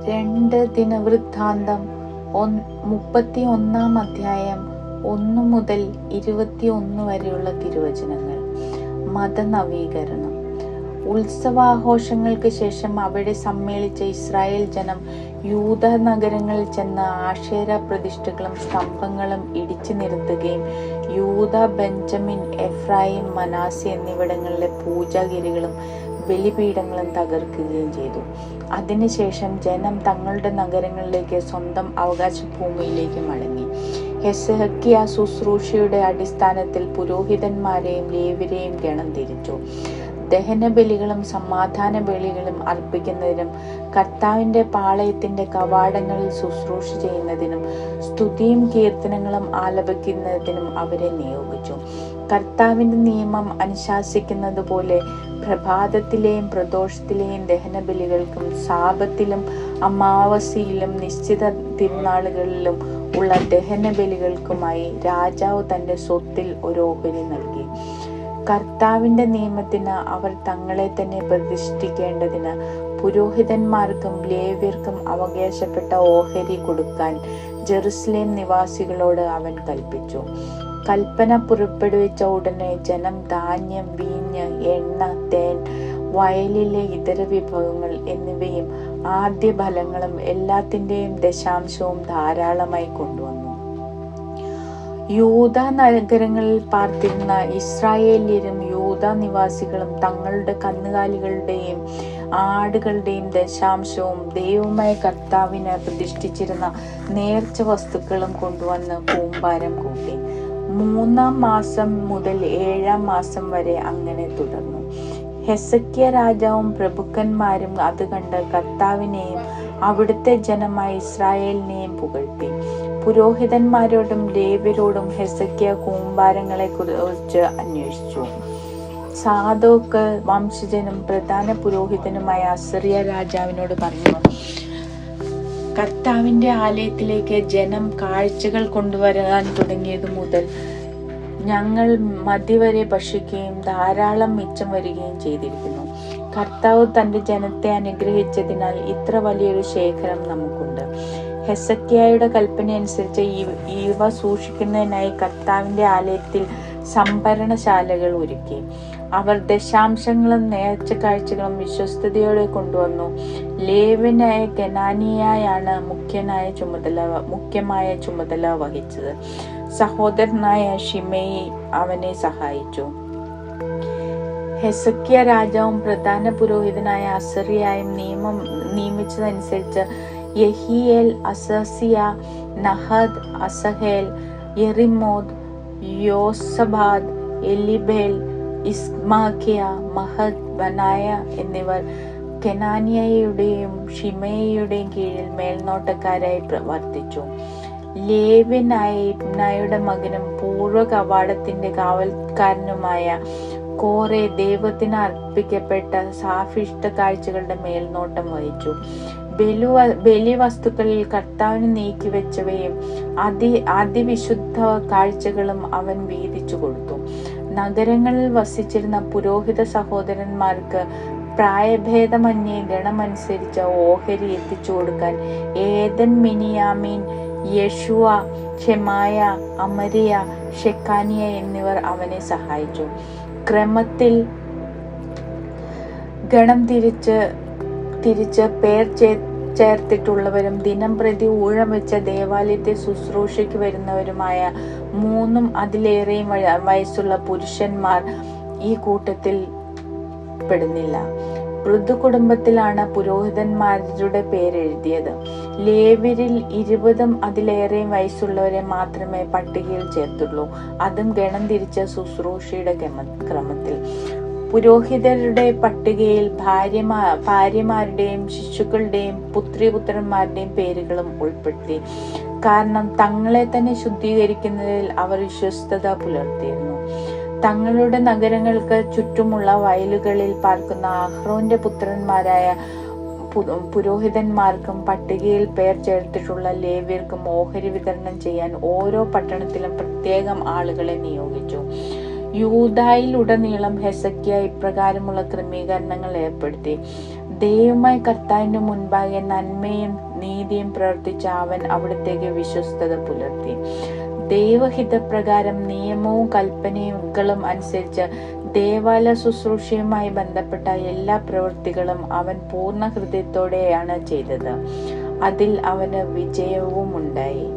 2 ദിനവൃത്താന്തം 31 അധ്യായം 1 മുതൽ 21 വരെയുള്ള തിരുവചനങ്ങൾ. മതനവീകരണം. ഉത്സവാഘോഷങ്ങൾക്ക് ശേഷം അവിടെ സമ്മേളിച്ച ഇസ്രായേൽ ജനം യൂദ നഗരങ്ങളിൽ ചെന്ന് ആശേര പ്രതിഷ്ഠകളും സ്തംഭങ്ങളും ഇടിച്ചു നിരത്തുകയും യൂദ, ബെഞ്ചമിൻ, എഫ്രായിം, മനാസെ എന്നിവിടങ്ങളിലെ പൂജാഗിരികളും ബലിപീഠങ്ങളും തകർക്കുകയും ചെയ്തു. അതിനുശേഷം ജനം തങ്ങളുടെ നഗരങ്ങളിലേക്ക്, സ്വന്തം അവകാശ ഭൂമിയിലേക്ക് മടങ്ങി. ഹെസക്കിയാ ശുശ്രൂഷയുടെ അടിസ്ഥാനത്തിൽ പുരോഹിതന്മാരെയും ലേവ്യരെയും ഗണം തിരിച്ചു. ദഹനബലികളും സമാധാന ബലികളും അർപ്പിക്കുന്നതിനും കർത്താവിന്റെ പാളയത്തിന്റെ കവാടങ്ങളിൽ ശുശ്രൂഷ ചെയ്യുന്നതിനും സ്തുതിയും കീർത്തനങ്ങളും ആലപിക്കുന്നതിനും അവരെ നിയോഗിച്ചു. കർത്താവിന്റെ നിയമം അനുശാസിക്കുന്നത് പോലെ പ്രഭാതത്തിലെയും പ്രദോഷത്തിലെയും ദഹനബലികൾക്കും സാബത്തിലും അമാവാസിയിലും നിശ്ചിത തിരുനാളുകളിലും ഉള്ള ദഹനബലികൾക്കുമായി രാജാവ് തന്റെ സ്വത്തിൽ ഒരു ഓഹരി നൽകി. കർത്താവിന്റെ നിയമത്തിന് അവർ തങ്ങളെ തന്നെ പ്രതിഷ്ഠിക്കേണ്ടതിന് പുരോഹിതന്മാർക്കും ലേവ്യർക്കും അവകാശപ്പെട്ട ഓഹരി കൊടുക്കാൻ ജെറുസലേം നിവാസികളോട് അവൻ കൽപ്പിച്ചു. കൽപ്പന പുറപ്പെടുവിച്ച ഉടനെ ജനം ധാന്യം, വീഞ്ഞ്, എണ്ണ, തേൻ, വയലിലെ ഇതര വിഭവങ്ങൾ എന്നിവയും ആദ്യ ഫലങ്ങളും എല്ലാത്തിന്റെയും ദശാംശവും ധാരാളമായി കൊണ്ടുവന്നു. യൂദ നഗരങ്ങളിൽ പാർത്തിരുന്ന ഇസ്രായേല്യരും യൂദ നിവാസികളും തങ്ങളുടെ കന്നുകാലികളുടെയും ആടുകളുടെയും ദശാംശവും ദൈവമായ കർത്താവിന് പ്രതിഷ്ഠിച്ചിരുന്ന നേർച്ച വസ്തുക്കളും കൊണ്ടുവന്ന് കൂമ്പാരം കൂട്ടി. 3-ാം മാസം മുതൽ 7-ാം മാസം വരെ അങ്ങനെ തുടർന്നു. ഹെസക്കിയ രാജാവും പ്രഭുക്കന്മാരും അത് കണ്ട് കർത്താവിനെയും അവിടുത്തെ ജനമായ ഇസ്രായേലിനെയും പുകഴ്ത്തി. പുരോഹിതന്മാരോടും ലേവ്യരോടും ഹെസക്കിയ കൂമ്പാരങ്ങളെ കുറിച്ച് അന്വേഷിച്ചു. സാദോക്ക് വംശജനും പ്രധാന പുരോഹിതനുമായ അസറിയ രാജാവിനോട് പറഞ്ഞു, കർത്താവിന്റെ ആലയത്തിലേക്ക് ജനം കാഴ്ചകൾ കൊണ്ടുവരാൻ തുടങ്ങിയതു മുതൽ ഞങ്ങൾ മതിവരെ ഭക്ഷിക്കുകയും ധാരാളം മിച്ചം വരികയും ചെയ്തിരിക്കുന്നു. കർത്താവ് തന്റെ ജനത്തെ അനുഗ്രഹിച്ചതിനാൽ ഇത്ര വലിയൊരു ശേഖരം നമുക്കുണ്ട്. ഹെസക്കിയായുടെ കൽപ്പന അനുസരിച്ച് ഇവ സൂക്ഷിക്കുന്നതിനായി കർത്താവിന്റെ ആലയത്തിൽ സംഭരണശാലകൾ ഒരുക്കി. അവർ ദശാംശങ്ങളും നേർച്ച കാഴ്ചകളും വിശ്വസ്തയോടെ കൊണ്ടുവന്നു. ലേവ്യനായ കെനാനിയായാണ് മുഖ്യമായ ചുമതല വഹിച്ചത്. സഹോദരനായ ഷിമെയി അവനെ സഹായിച്ചു. ഹെസക്കിയ രാജാവും പ്രധാന പുരോഹിതനായ അസറിയായും നിയമിച്ചതനുസരിച്ച് യെഹിയേൽ, അസസിയ, നഹദ്, അസഹേൽ, യെറിമോത്ത്, യോസബാദ്, എലിബേൽ, ഇസ്മാഖിയ, മഹദ്, ബനായ എന്നിവർ കെനാനിയയുടെയും ഷിമെയിയുടെയും കീഴിൽ മേൽനോട്ടക്കാരായി പ്രവർത്തിച്ചു. ലേവ്യനായ ഇബ്നായുടെ മകനും പൂർവ്വ കവാടത്തിന്റെ കാവൽക്കാരനുമായ കോറെ ദൈവത്തിന് അർപ്പിക്കപ്പെട്ട സാഫിഷ്ട കാഴ്ചകളുടെ മേൽനോട്ടം വഹിച്ചു. ബലിവസ്തുക്കളിൽ കർത്താവിന് നീക്കിവെച്ചവയും അതിവിശുദ്ധ കാഴ്ചകളും അവൻ വീതിച്ചു കൊടുത്തു. നഗരങ്ങളിൽ വസിച്ചിരുന്ന പുരോഹിത സഹോദരന്മാർക്ക് പ്രായഭേദമന്യേ ഗണമനുസരിച്ച് ഓഹരി എത്തിച്ചു കൊടുക്കാൻ ഏദൻ, മിനിയാമീൻ, യെശുവ, ഷെമായ, അമരിയ, ഷെക്കാനിയ എന്നിവർ അവനെ സഹായിച്ചു. ക്രമത്തിൽ ഗണം തിരിച്ച് പേർ ചേർത്തിട്ടുള്ളവരും ദിനം പ്രതി ഊഴം വെച്ച ദേവാലയത്തെ ശുശ്രൂഷയ്ക്ക് വരുന്നവരുമായ 3-ഉം അതിലേറെയും വയസ്സുള്ള പുരുഷന്മാർ ഈ കൂട്ടത്തിൽ പെടുന്നില്ല. പൃഥു കുടുംബത്തിലാണ് പുരോഹിതന്മാരുടെ പേരെഴുതിയത്. ലേവ്യരിൽ 20-ഉം അതിലേറെയും വയസ്സുള്ളവരെ മാത്രമേ പട്ടികയിൽ ചേർത്തുള്ളൂ, അതും ഗണം തിരിച്ച ശുശ്രൂഷയുടെ ക്രമത്തിൽ. പുരോഹിതരുടെ പട്ടികയിൽ ഭാര്യമാരുടെയും ശിശുക്കളുടെയും പുത്രിപുത്രന്മാരുടെയും പേരുകളും ഉൾപ്പെടുത്തി. കാരണം തങ്ങളെ തന്നെ ശുദ്ധീകരിക്കുന്നതിൽ അവർ വിശ്വസ്തത പുലർത്തിയിരുന്നു. തങ്ങളുടെ നഗരങ്ങൾക്ക് ചുറ്റുമുള്ള വയലുകളിൽ പാർക്കുന്ന അഹ്റോന്റെ പുത്രന്മാരായ പുരോഹിതന്മാർക്കും പട്ടികയിൽ പേർ ചേർത്തിട്ടുള്ള ലേവ്യർക്കും ഓഹരി വിതരണം ചെയ്യാൻ ഓരോ പട്ടണത്തിലും പ്രത്യേകം ആളുകളെ നിയോഗിച്ചു. യൂദായിൽ ഉടനീളം ഹെസക്കിയ ഇപ്രകാരമുള്ള ക്രമീകരണങ്ങൾ ഏർപ്പെടുത്തി. ദൈവമായ കർത്താവിന്റെ മുൻപാകെ നന്മയും നീതിയും പ്രവർത്തിച്ച അവൻ അവിടത്തേക്ക് വിശ്വസ്തത പുലർത്തി. ദൈവഹിതപ്രകാരം നിയമവും കൽപ്പനകളും അനുസരിച്ച് ദേവാലയ ശുശ്രൂഷയുമായി ബന്ധപ്പെട്ട എല്ലാ പ്രവൃത്തികളും അവൻ പൂർണ്ണ ഹൃദയത്തോടെയാണ് ചെയ്തത്. അതിൽ അവന് വിജയവും ഉണ്ടായി.